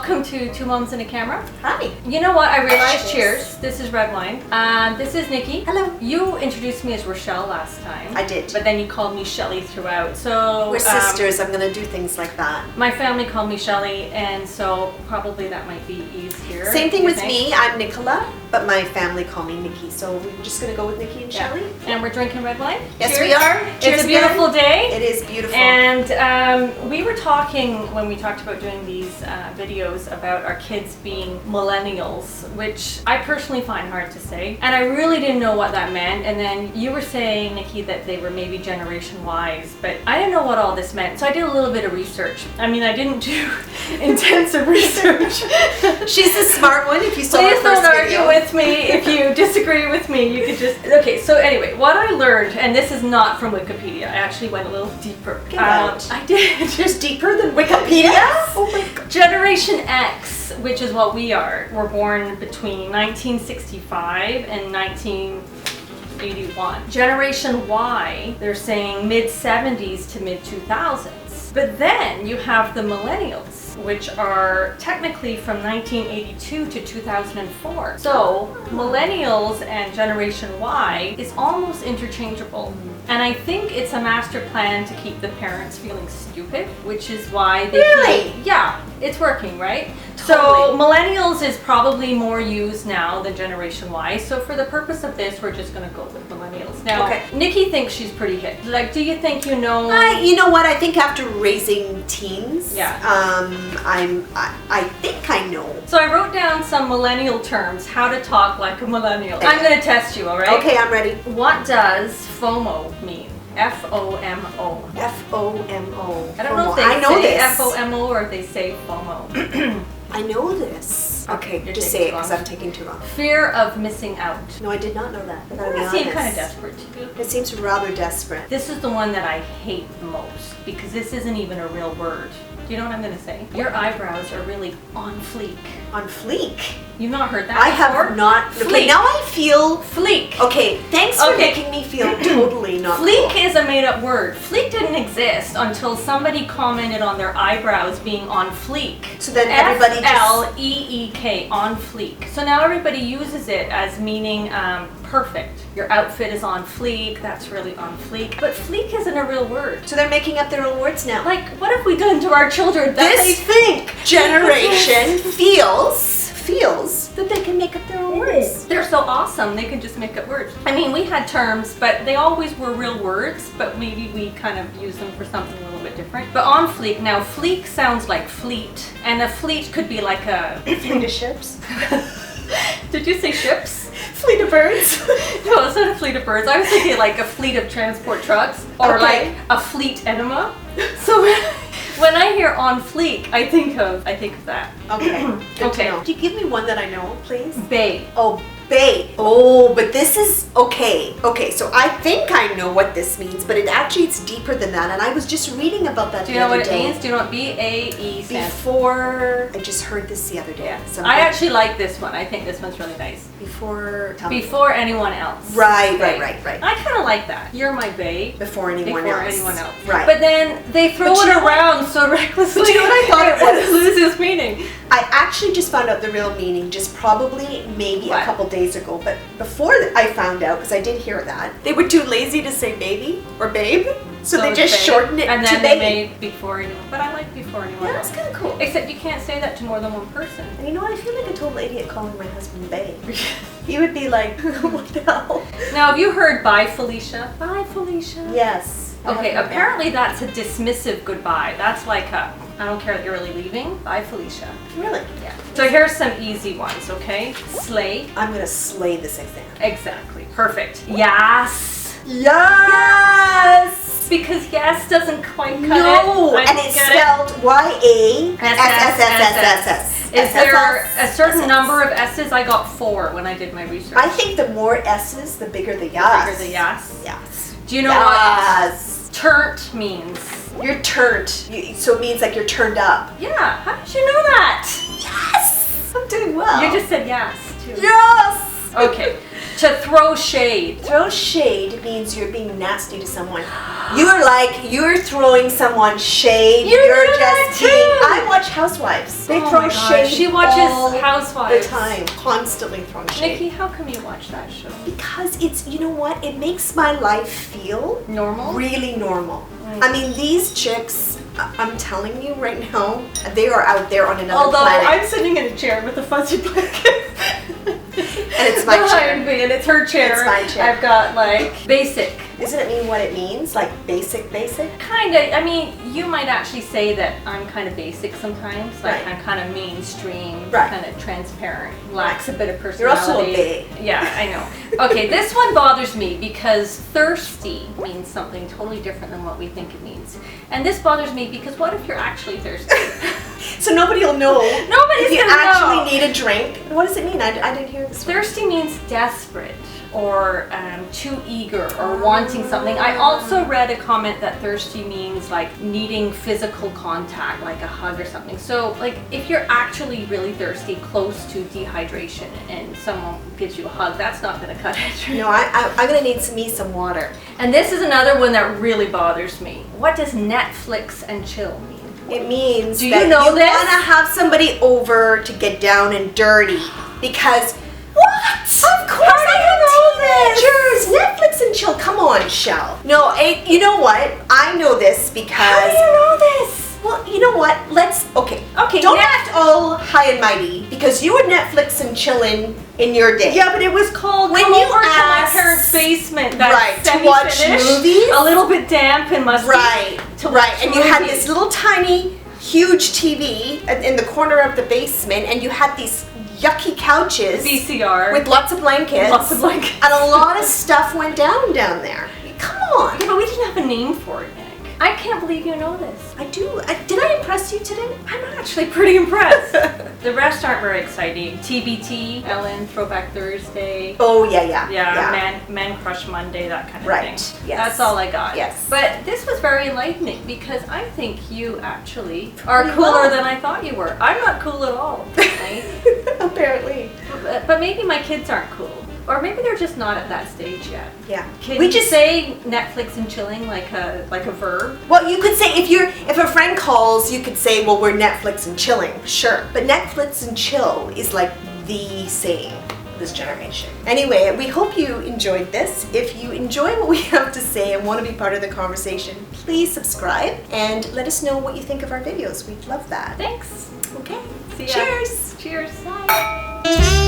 welcome to Two Moms and a Camera. Hi. You know what? I realized, cheers. This is red wine. This is Nikki. Hello. You introduced me as Rochelle last time. I did. But then you called me Shelly throughout. So we're sisters. I'm gonna do things like that. My family called me Shelly, and so probably that might be easier. Same thing with me. I'm Nicola, but my family call me Nikki. So we're just gonna go with Nikki and Shelly. And we're drinking red wine. Yes, cheers. we are. Cheers it's a beautiful day. It is beautiful. And we were talking when we talked about doing these videos about our kids being millennials, which I personally find hard to say. And I really didn't know what that meant. And then you were saying, Nikki, that they were maybe Generation Ys, but I didn't know what all this meant. So I did a little bit of research. I mean, I didn't do intensive research. She's the smart one. If you saw Please her first don't argue video. with me. If you disagree with me, you could just... Okay, so anyway, what I learned, and this is not from Wikipedia, I actually went a little deeper. Get out. I did. There's deeper than Wikipedia? Yes. Oh my god. Generation X, which is what we are, were born between 1965 and 1981. Generation Y, they're saying mid-70s to mid-2000s. But then you have the millennials, which are technically from 1982 to 2004. So millennials and Generation Y is almost interchangeable. And I think it's a master plan to keep the parents feeling stupid, which is why they yeah, it's working, right? So millennials is probably more used now than Generation Y. So for the purpose of this, we're just going to go with millennials. Now, Nikki thinks she's pretty hip. Like, do you think you know? You know what? I think after raising teens, yeah. I think I know. So I wrote down some millennial terms, how to talk like a millennial. I'm going to test you, all right? Okay, I'm ready. What does FOMO mean? F-O-M-O. F-O-M-O. I don't know if they say F-O-M-O or if they say FOMO. I know this. Okay, just say it because I'm taking too long. Fear of missing out. No, I did not know that. It seems kind of desperate to do. It seems rather desperate. This is the one that I hate the most because this isn't even a real word. Do you know what I'm going to say? Your eyebrows are really on fleek. On fleek? You've not heard that I before? have not. Fleek. Okay, now I feel... Fleek. Okay, thanks for making me feel totally not Fleek cool. is a made-up word. Fleek didn't exist until somebody commented on their eyebrows being on fleek. So then everybody F-L-E-E-K, on fleek. So now everybody uses it as meaning perfect. Your outfit is on fleek, that's really on fleek. But fleek isn't a real word. So they're making up their own words now. Like, what have we done to our children that they think? Generation feels that they can make up their own words. They're so awesome, they can just make up words. I mean, we had terms, but they always were real words, but maybe we kind of use them for something a little bit different. But on fleek, now fleek sounds like fleet, and a fleet could be like a... Fleet of ships? Did you say ships? Fleet of birds? No, it's not a fleet of birds. I was thinking like a fleet of transport trucks, or like a fleet enema. So when I hear on fleek, I think of that. Okay. Okay. Can you give me one that I know, please? Bae. Oh, bae. Oh, but this is okay. Okay, so I think I know what this means, but it's deeper than that. And I was just reading about that the other day. Do you know what it means? Do you know what B-A-E stands for? I just heard this the other day. Yeah. I actually like this one. I think this one's really nice. Before anyone else. Right. I kind of like that. You're my bae. Before anyone else. Right. But then they throw it around so recklessly. But you know what I thought it was? It loses meaning. I actually just found out the real meaning just probably maybe a couple days ago. But before I found out, because I did hear that, they were too lazy to say baby or babe. So they just shortened it and to then baby. they made before anyone. But I like before anyone. Yeah, that's kind of cool. Except you can't say that to more than one person. And you know what? I feel like a total idiot calling my husband babe. He would be like, what the hell? Now, have you heard bye Felicia? Bye Felicia. Yes. Okay, apparently that's a dismissive goodbye. That's like a, I don't care that you're really leaving. Bye Felicia. Really? Yeah. So here's some easy ones, okay? Slay. I'm going to slay this exam. Exactly. Perfect. Yes. Yes. Because yes doesn't quite cut it. No, and it's spelled Y-A-S-S-S-S-S. Is there a certain number of S's? I got 4 when I did my research. I think the more S's, the bigger the yas. The bigger the yas? Yes. Do you know what turnt means? You're turned. So it means like you're turned up. Yeah. How did you know that? Yes. I'm doing well. You just said yes, too. Yes. Okay. To throw shade. Throw shade means you're being nasty to someone. You're throwing someone shade. You're just being. I watch Housewives. They throw shade. She watches all Housewives the time, constantly throwing shade. Nikki, how come you watch that show? Because it's, you know what? It makes my life feel Normal? really normal. I mean, these chicks, I'm telling you right now, they are out there on another planet. I'm sitting in a chair with a fuzzy blanket. And it's my chair. Behind me, and it's her chair. It's my chair. I've got like basic. Doesn't it mean what it means? Like basic? Kinda. I mean, you might actually say that I'm kind of basic sometimes. Like Right. I'm kind of mainstream, Right. kind of transparent, lacks a bit of personality. You're also a babe. Yeah, I know. Okay, this one bothers me because thirsty means something totally different than what we think it means. And this bothers me because what if you're actually thirsty? So nobody will know. Nobody's if you gonna actually know. need a drink. What does it mean? I didn't hear this. Thirsty means desperate or too eager or wanting something. I also read a comment that thirsty means like needing physical contact, like a hug or something. So like if you're actually really thirsty, close to dehydration, and someone gives you a hug, that's not going to cut it. No, I'm gonna need some water. And this is another one that really bothers me. What does Netflix and chill mean? It means Do that you know you this? want to have somebody over to get down and dirty because what? Of course I know this. Netflix and chill. Come on, Shell. No, you know what? I know this because. How do you know this? Well, you know what? Okay. Okay, Don't act all high and mighty because you were Netflix and chilling in your day. Yeah, but it was called When Come you Over to My asked- Parents' Basement. That's Right, to watch semi-finished, movies? a little bit damp and musty. Right. To Right. watch And you had movies. this little tiny, huge TV in the corner of the basement, and you had these yucky couches VCR with lots of blankets. Lots of blankets. And a lot of stuff went down there. Come on. Yeah, but we didn't have a name for it, Nick. I can't believe you know this. I do. Did I impress you today? I'm actually pretty impressed. The rest aren't very exciting. TBT, Ellen, Throwback Thursday. Oh, yeah. Yeah, Man Crush Monday, that kind of Right, thing. yes. That's all I got. Yes. But this was very enlightening because I think you actually are Pretty cooler well. than I thought you were. I'm not cool at all, right? Apparently. But maybe my kids aren't cool. Or maybe they're just not at that stage yet. Yeah. Can you say Netflix and chilling like a verb? Well, you could say if a friend calls, you could say, well, we're Netflix and chilling. Sure. But Netflix and chill is like the saying this generation. Anyway, we hope you enjoyed this. If you enjoy what we have to say and want to be part of the conversation, please subscribe and let us know what you think of our videos. We'd love that. Thanks. Okay. See ya. Cheers. Cheers. Bye.